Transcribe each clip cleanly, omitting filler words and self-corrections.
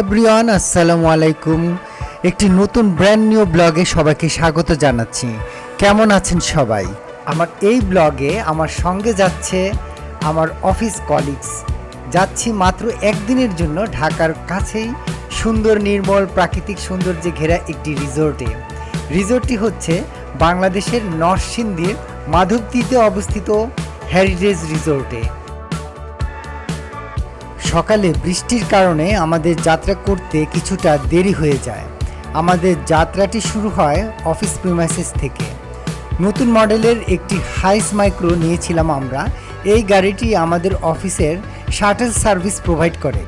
Everyone, আসসালামু আলাইকুম। একটি নতুন ব্র্যান্ড নিউ ব্লগে সবাইকে স্বাগত জানাচ্ছি। কেমন আছেন সবাই? আমার এই ব্লগে আমার সঙ্গে যাচ্ছে আমার অফিস কলিগস। যাচ্ছি মাত্র একদিনের জন্য ঢাকার কাছেই সুন্দর নির্মল প্রাকৃতিক সৌন্দর্যে ঘেরা একটি রিসোর্টে। রিসোর্টটি হচ্ছে বাংলাদেশের নরসিংদীর মাধবদীতে অবস্থিত হেরিটেজ রিসোর্টে। সকালে বৃষ্টির কারণে আমাদের যাত্রা করতে কিছুটা দেরি হয়ে যায়। আমাদের যাত্রাটি শুরু হয় অফিস প্রিমাইসেস থেকে। নতুন মডেলের একটি হাইস মাইক্রো নিয়েছিলাম আমরা। এই গাড়িটি আমাদের অফিসের শাটল সার্ভিস প্রোভাইড করে।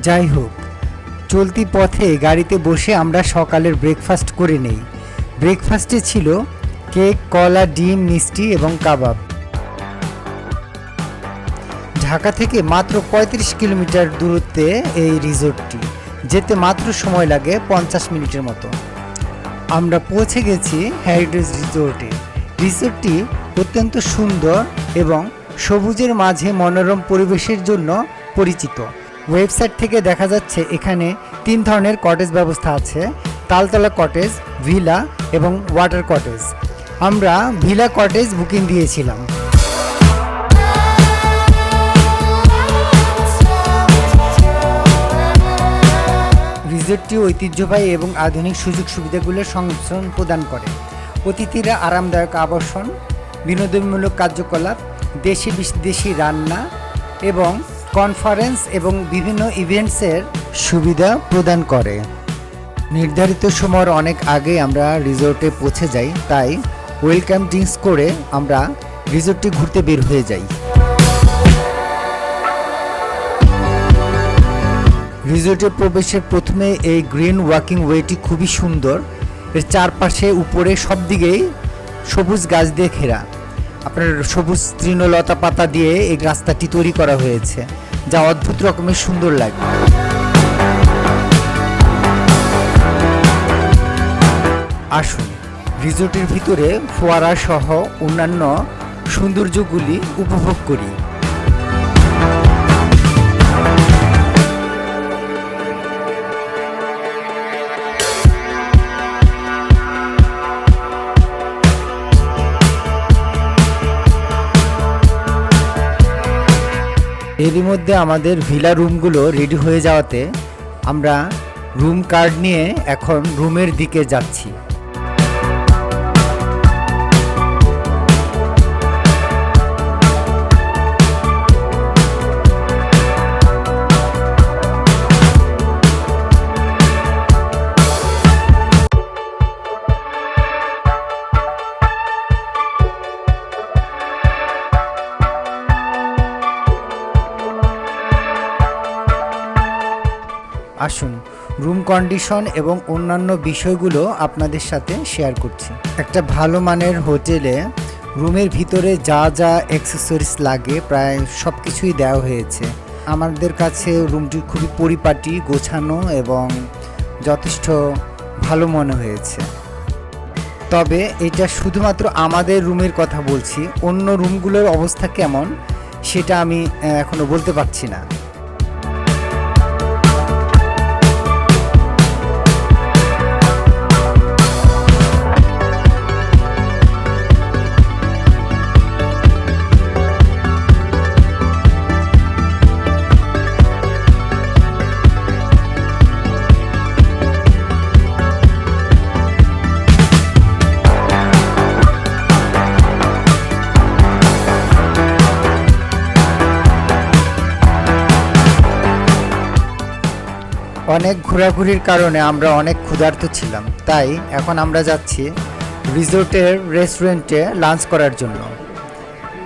যাই হোক, চলতি পথে গাড়িতে বসে আমরা সকালের ব্রেকফাস্ট করে নেই। ব্রেকফাস্টে ছিল কেক, কলা, ডিম, মিষ্টি এবং কাবাব। ঢাকা থেকে মাত্র ৩৫ কিলোমিটার দূরত্বে এই রিসোর্টটি, যেতে মাত্র সময় লাগে ৫০ মিনিটের মতো। আমরা পৌঁছে গেছি হেরিটেজ রিসোর্টে। রিসোর্টটি অত্যন্ত সুন্দর এবং সবুজের মাঝে মনোরম পরিবেশের জন্য পরিচিত। ওয়েবসাইট থেকে দেখা যাচ্ছে এখানে ৩ ধরনের কটেজ ব্যবস্থা আছে: তালতলা কটেজ, ভিলা এবং ওয়াটার কটেজ। আমরা ভিলা কটেজ বুকিং দিয়েছিলাম। রিসোর্টটি ঐতিহ্যবাহী এবং আধুনিক সুযোগ সুবিধাগুলোর সংমিশ্রণ প্রদান করে। অতিথিরা আরামদায়ক আবাসন, বিনোদনমূলক কার্যকলাপ, দেশি বিদেশি রান্না এবং কনফারেন্স এবং বিভিন্ন ইভেন্টসের সুবিধা প্রদান করে। নির্ধারিত সময়ের অনেক আগে আমরা রিসোর্টে পৌঁছে যাই, তাই ওয়েলকাম ড্রিঙ্কস করে আমরা রিসোর্টটি ঘুরতে বের হয়ে যাই। রিসোর্টে প্রবেশের প্রথমে এই গ্রিন ওয়াকিং ওয়েটি খুবই সুন্দর। এর চারপাশে উপরে সব দিকেই সবুজ গাছ দিয়ে ঘেরা। আপনার সবুজ তৃণলতা পাতা দিয়ে এই রাস্তাটি তৈরি করা হয়েছে, যা অদ্ভুত রকমের সুন্দর লাগে। আসুন রিসোর্টের ভিতরে ফোয়ারা সহ অন্যান্য সৌন্দর্যগুলি উপভোগ করি। এরই মধ্যে আমাদের ভিলা রুমগুলো রেডি হয়ে যাওয়াতে আমরা রুম কার্ড নিয়ে এখন রুমের দিকে যাচ্ছি। আসুন রুম কন্ডিশন এবং অন্যান্য বিষয়গুলো আপনাদের সাথে শেয়ার করছি। একটা ভালো মানের হোটেলে রুমের ভিতরে যা যা অ্যাক্সেসরিজ লাগে প্রায় সব কিছুই দেওয়া হয়েছে। আমাদের কাছে রুমটি খুবই পরিপাটি, গোছানো এবং যথেষ্ট ভালো মনে হয়েছে। তবে এটা শুধুমাত্র আমাদের রুমের কথা বলছি, অন্য রুমগুলোর অবস্থা কেমন সেটা আমি এখনও বলতে পারছি না। অনেক ঘোরাঘুরির কারণে আমরা অনেক ক্ষুধার্ত ছিলাম, তাই এখন আমরা যাচ্ছি রিসোর্টের রেস্টুরেন্টে লাঞ্চ করার জন্য।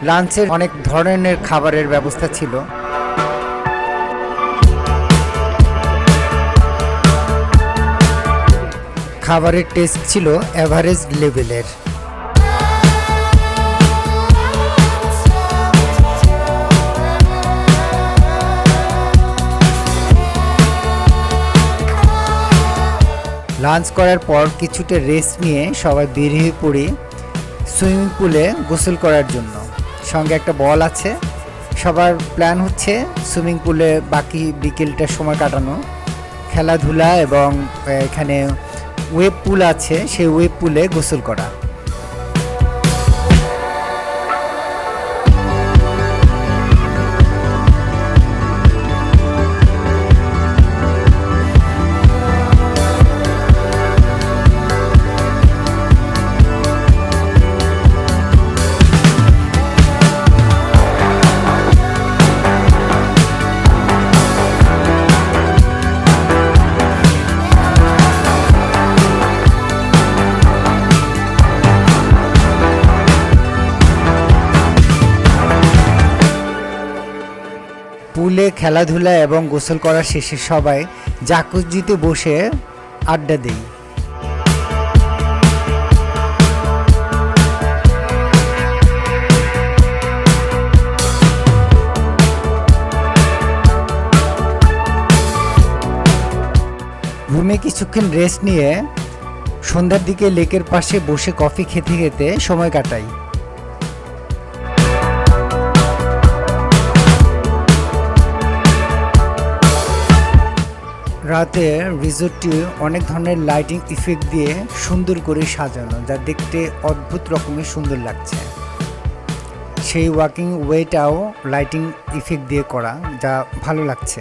লাঞ্চের অনেক ধরনের খাবারের ব্যবস্থা ছিল। খাবারের টেস্ট ছিল এভারেজ লেভেলের। লাঞ্চ করার পর কিছুটা রেস্ট নিয়ে সবাই বেরিয়ে পড়ি সুইমিং পুলে গোসল করার জন্য। সঙ্গে একটা বল আছে, সবার প্ল্যান হচ্ছে সুইমিং পুলে বাকি বিকেলটা সময় কাটানো, খেলাধুলা এবং এখানে ওয়েব পুল আছে, সেই ওয়েব পুলে গোসল করা। পুলে খেলাধুলা এবং গোসল করা শেষে সবাই জাকুজিতে বসে আড্ডা দেই। রুমে কিছুক্ষণ রেস্ট নিয়ে সন্ধ্যার দিকে লেকের পাশে বসে কফি খেতে খেতে সময় কাটাই। রাতে রিসোর্টটি অনেক ধরনের লাইটিং ইফেক্ট দিয়ে সুন্দর করে সাজানো, যা দেখতে অদ্ভুত রকমের সুন্দর লাগছে। সেই ওয়াকিং ওয়েটাও লাইটিং ইফেক্ট দিয়ে করা, যা ভালো লাগছে।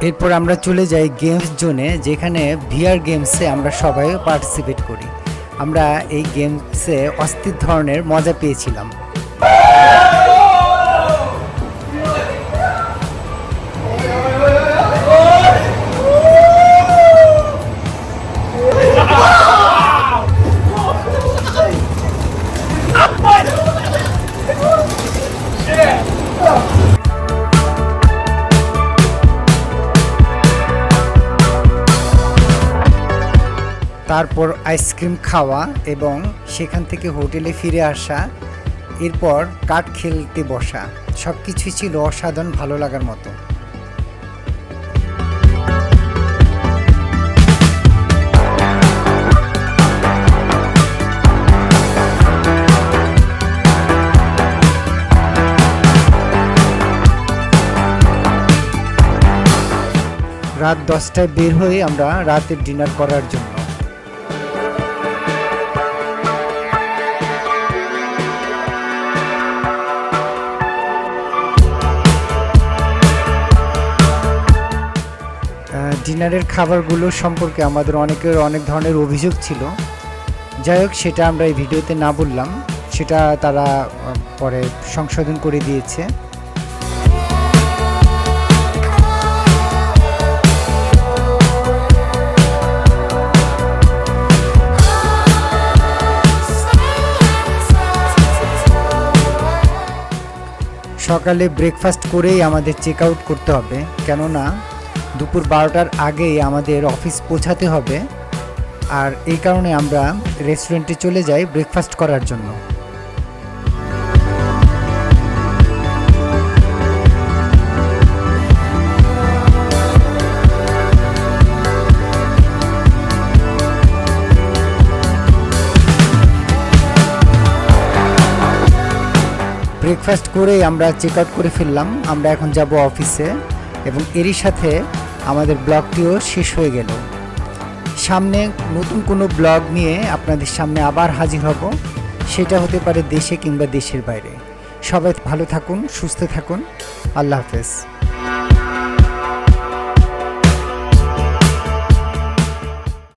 এরপর আমরা চলে যাই গেমস জোনে, যেখানে ভিআর গেমসে আমরা সবাই পার্টিসিপেট করি। আমরা এই গেমসে অস্থির ধরনের মজা পেয়েছিলাম। তারপর আইসক্রিম খাওয়া এবং সেখান থেকে হোটেলে ফিরে আসা, এরপর কাঠ খেলতে বসা, সব কিছুই ছিল অসাধারণ ভালো লাগার মতো। রাত 10টায় বের হয়ে আমরা রাতের ডিনার করার জন্য। ডিনারের খাবারগুলো সম্পর্কে আমাদের অনেকের অনেক ধরনের অভিযোগ ছিল। যাই হোক, সেটা আমরা এই ভিডিওতে না বললাম, সেটা তারা পরে সংশোধন করে দিয়েছে। সকালে ব্রেকফাস্ট করেই আমাদের চেক আউট করতে হবে, কেননা দুপুর 12টার আগেই আমাদের অফিস পৌঁছাতে হবে। আর এই কারণে আমরা রেস্টুরেন্টে চলে যাই ব্রেকফাস্ট করার জন্য। ব্রেকফাস্ট করেই আমরা চেক আউট করে ফেললাম। আমরা এখন যাব অফিসে এবং এরই সাথে আমাদের ব্লগটিও শেষ হয়ে গেল। সামনে নতুন কোনো ব্লগ নিয়ে আপনাদের সামনে আবার হাজির হব, সেটা হতে পারে দেশে কিংবা দেশের বাইরে। সবাই ভালো থাকুন, সুস্থ থাকুন। আল্লাহ হাফেজ।